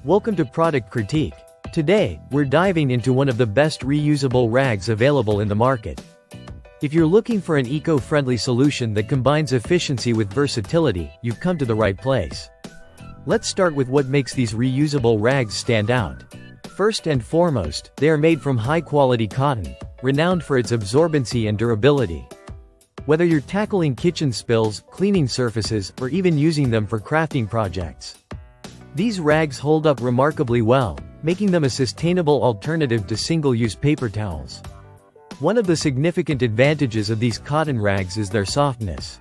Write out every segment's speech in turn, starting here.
Welcome to Product Critique. Today, we're diving into one of the best reusable rags available in the market. If you're looking for an eco-friendly solution that combines efficiency with versatility, you've come to the right place. Let's start with what makes these reusable rags stand out. First and foremost, they are made from high-quality cotton, renowned for its absorbency and durability. Whether you're tackling kitchen spills, cleaning surfaces, or even using them for crafting projects, these rags hold up remarkably well, making them a sustainable alternative to single-use paper towels. One of the significant advantages of these cotton rags is their softness.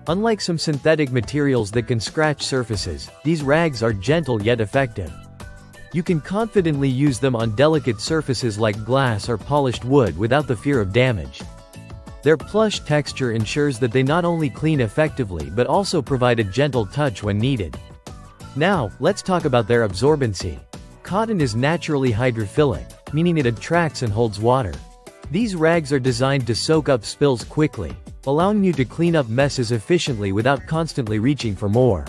Unlike some synthetic materials that can scratch surfaces, these rags are gentle yet effective. You can confidently use them on delicate surfaces like glass or polished wood without the fear of damage. Their plush texture ensures that they not only clean effectively but also provide a gentle touch when needed. Now, let's talk about their absorbency. Cotton is naturally hydrophilic, meaning it attracts and holds water. These rags are designed to soak up spills quickly, allowing you to clean up messes efficiently without constantly reaching for more.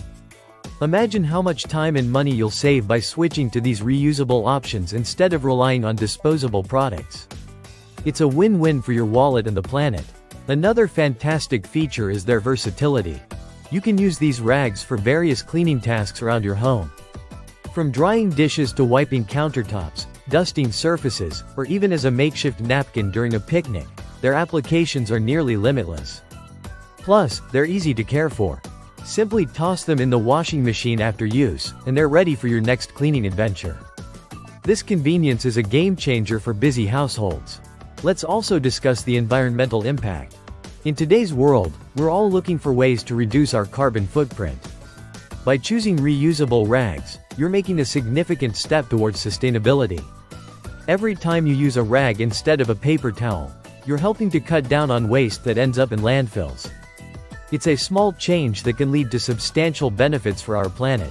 Imagine how much time and money you'll save by switching to these reusable options instead of relying on disposable products. It's a win-win for your wallet and the planet. Another fantastic feature is their versatility. You can use these rags for various cleaning tasks around your home. From drying dishes to wiping countertops, dusting surfaces, or even as a makeshift napkin during a picnic, their applications are nearly limitless. Plus, they're easy to care for. Simply toss them in the washing machine after use, and they're ready for your next cleaning adventure. This convenience is a game changer for busy households. Let's also discuss the environmental impact. In today's world, we're all looking for ways to reduce our carbon footprint. By choosing reusable rags, you're making a significant step towards sustainability. Every time you use a rag instead of a paper towel, you're helping to cut down on waste that ends up in landfills. It's a small change that can lead to substantial benefits for our planet.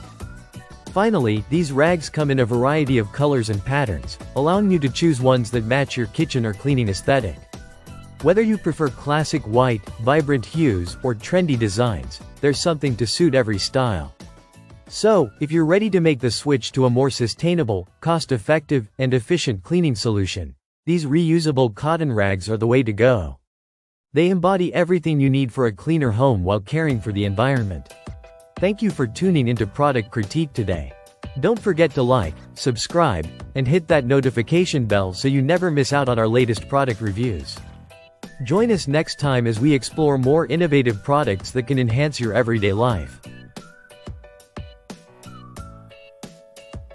Finally, these rags come in a variety of colors and patterns, allowing you to choose ones that match your kitchen or cleaning aesthetic. Whether you prefer classic white, vibrant hues, or trendy designs, there's something to suit every style. So, if you're ready to make the switch to a more sustainable, cost-effective, and efficient cleaning solution, these reusable cotton rags are the way to go. They embody everything you need for a cleaner home while caring for the environment. Thank you for tuning into Product Critique today. Don't forget to like, subscribe, and hit that notification bell so you never miss out on our latest product reviews. Join us next time as we explore more innovative products that can enhance your everyday life.